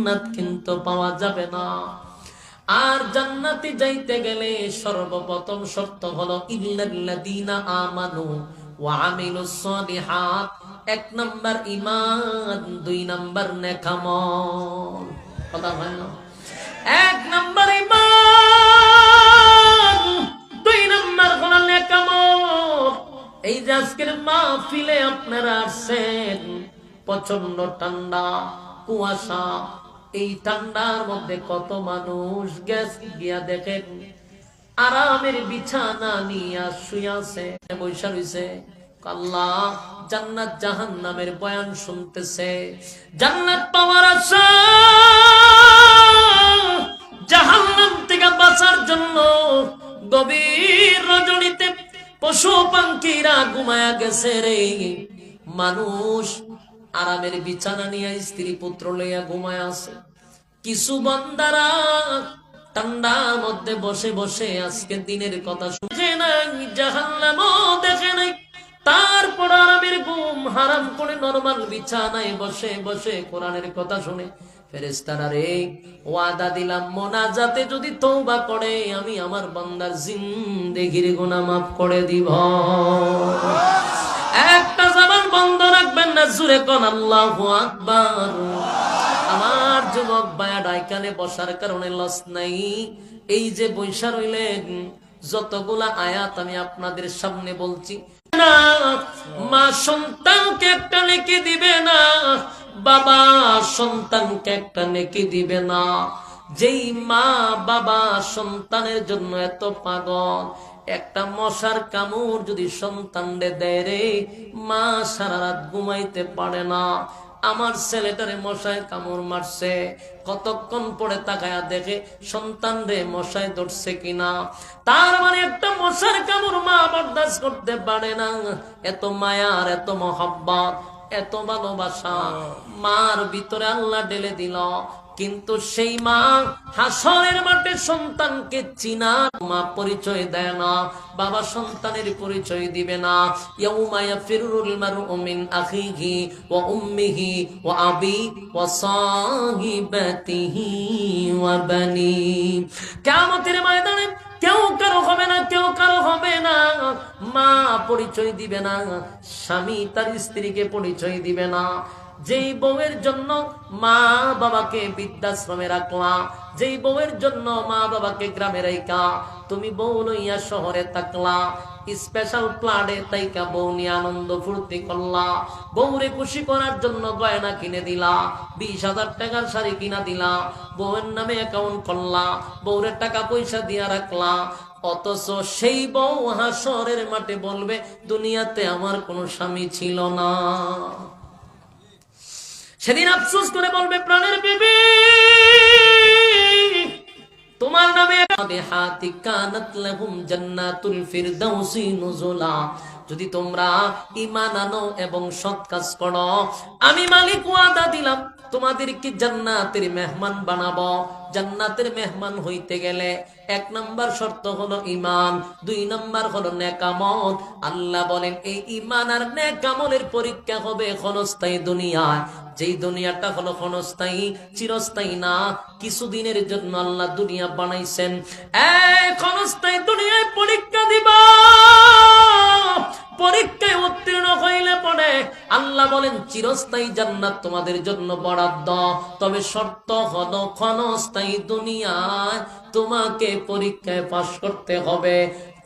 জান্নাত কিন্তু পাওয়া যাবে না। আর জান্নাতে যাইতে গেলে সর্বপ্রথম শর্ত হলো ইল্লাল্লাযীনা আমানু ওয়া আমিলুস সালিহাত। 1 নাম্বার ঈমান, 2 নাম্বার নেক আমল। কথা হয় না? 1 নাম্বার ঈমান, 2 নাম্বার হলো নেক আমল। এই যে আজকের মাহফিলে আপনারা আসছেন, প্রচন্ড ঠান্ডা, কুয়াশা, এই ঠান্ডার মধ্যে কত মানুষ গিয়া দেখেন আরামের বিছানা নিয়ে শুয়ে আছে, বৈশা রইছে, আল্লাহ জান্নাত জাহান্নামের বয়ান শুনতেছে। জান্নাত পাওয়ার আশা, জাহান্নাম থেকে বাঁচার জন্য গভীর রজনীতে পশু পাখিরা ঘুমায়া গেছে রে। মানুষ আরামের বিছানা নিয়ে স্ত্রী পুত্র লইয়া ঘুমায় আছে। কিছু বান্দারা ঠান্ডার মধ্যে বসে বসে আজকে দিনের কথা শুনে নাই, জাহান্নামও দেখে নাই, তারপর আরামের ঘুম হারাম করে নরমাল বিছানায় বসে বসে কোরআনের কথা শুনে। ফেরেশতারা রে, ওয়াদা দিলাম মোনাজাতে যদি তওবা করে আমি আমার বান্দার জিন্দেগির গুনাহ মাফ করে দিব। একটা জবান বন্ধ রাখবেন না, জোরে কোন আল্লাহু আকবার। আমার যুবক ভাইয়া ডাইকানে বসার কারণে লস নাই। এই যে বৈশা রইলেন, যতগুলা আয়াত আমি আপনাদের সামনে বলছি না, মা সন্তানকে একটা নেকি দিবে না, বাবা সন্তানকে একটা নেকি দিবে না। যেই মা বাবা সন্তানের জন্য এত পাগল, একটা মশার কামড় যদি সন্তানরে দেয় রে, মা সারা রাত ঘুমাইতে পারে না। আমার ছেলেটারে মশায় কামড় মারছে, কতক্ষণ পরে তাকায়া দেখে সন্তান রে মশায় ধরছে কিনা। তার মানে একটা মশার কামড় মা বরদাস্ত করতে পারে না। এত মায়ার, এত মহব্বত, এত ভালোবাসা মার ভিতরে আল্লাহ ঢেলে দিল। কিন্তু সেই মা হাসরের মাঠে সন্তানকে চিনা মা পরিচয় দেয় না, বাবা সন্তানের পরিচয় দিবে না। ইয়াউমা ইয়াফিরুল মারউ মিন আখিহি ওয়া উম্মিহি ওয়া আবি ওয়া সাহিবাতিহি ওয়া বানি। কিয়ামতের ময়দানে কেউ কারো হবে না, কেউ কারো হবে না। মা পরিচয় দিবে না, স্বামী তার স্ত্রীকে পরিচয় দিবে না। যেই বউয়ের জন্য মা বাবাকে বৃদ্ধাশ্রমে রাখলা, যেই বউয়ের জন্য মা বাবাকে গ্রামে রাইকা তুমি বউ লইয়া শহরে থাকলা, স্পেশাল প্লাডে তাইকা বউ নিয়ে আনন্দ ফুর্তি করলা, বউরে খুশি করার জন্য গয়না কিনে দিলা, 20,000 টাকার শাড়ি কিনা দিলা, বউয়ের নামে অ্যাকাউন্ট করলা, বউরে টাকা পয়সা দিয়া রাখলা। অথচ সেই বউ হাসরের মাঠে বলবে দুনিয়াতে আমার কোনো স্বামী ছিল না। সেদিন আফসোস করে বলবে প্রাণের বিবি তোমার নামে হাতি কানাত লাহুম জান্নাতুল ফিরদাউসি নুজুলা। যদি তোমরা ঈমান আনো এবং সৎ কাজ করো, আমি মালিক ওয়াদা দিলাম তোমাদেরকে জান্নাতের মেহমান বানাবো। জান্নাতের মেহমান হইতে গেলে 1 নাম্বার শর্ত হলো ঈমান, 2 নাম্বার হলো নেক আমল। আল্লাহ বলেন এই ঈমান আর নেক আমলের পরীক্ষা হবে ক্ষণস্থায়ী দুনিয়ায়। যেই দুনিয়াটা হলো ক্ষণস্থায়ী, চিরস্থায়ী না। কিছুদিনের জন্য আল্লাহ দুনিয়া বানাইছেন, এই ক্ষণস্থায়ী দুনিয়ায় পরীক্ষা দিবা। পরীক্ষায় উত্তীর্ণ হইলে পরে আল্লাহ বলেন চিরস্থায়ী জান্নাত তোমাদের জন্য বরাদ্দ। তবে শর্ত হলো ক্ষণস্থায়ী দুনিয়ায় তোমাকে পরীক্ষায় পাস করতে হবে।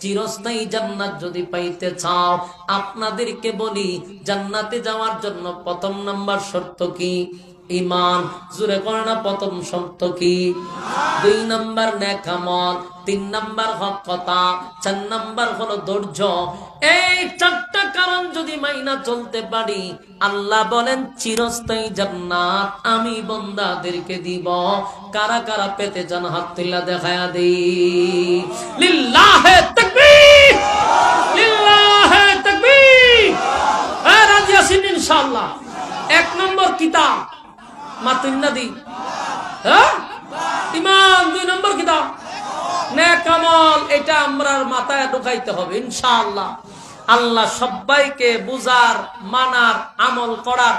চিরস্থায়ী জান্নাত যদি পাইতে চাও, আপনাদেরকে বলি জান্নাতে যাওয়ার জন্য 1 নাম্বার শর্ত কি? ঈমান। জোরে করে না, প্রথম শর্ত কি? 2 নাম্বার নেক আমল, 3 নাম্বার হক কথা, 4 নাম্বার হলো ধৈর্য। এই 4টা কারণ যদি মাইনা চলতে পারি, আল্লাহ বলেন চিরস্থায়ী জান্নাত আমি বান্দাদেরকে দিব। কারা কারা পেতে চান হাত তুলে দেখায়া দেই। লিল্লাহে তাকবীর, লিল্লাহে তাকবীর। রাজি আছেন ইনশাআল্লাহ? 1 নম্বর কিতাব মাতুন্নাদি, হ্যাঁ ঈমান। 2 নম্বর কিতাব নেক আমল। এটা আমরার মাথায় ঢুকাইতে হবে ইনশাআল্লাহ। আল্লাহ সবাইকে বুঝার, মানার, আমল করার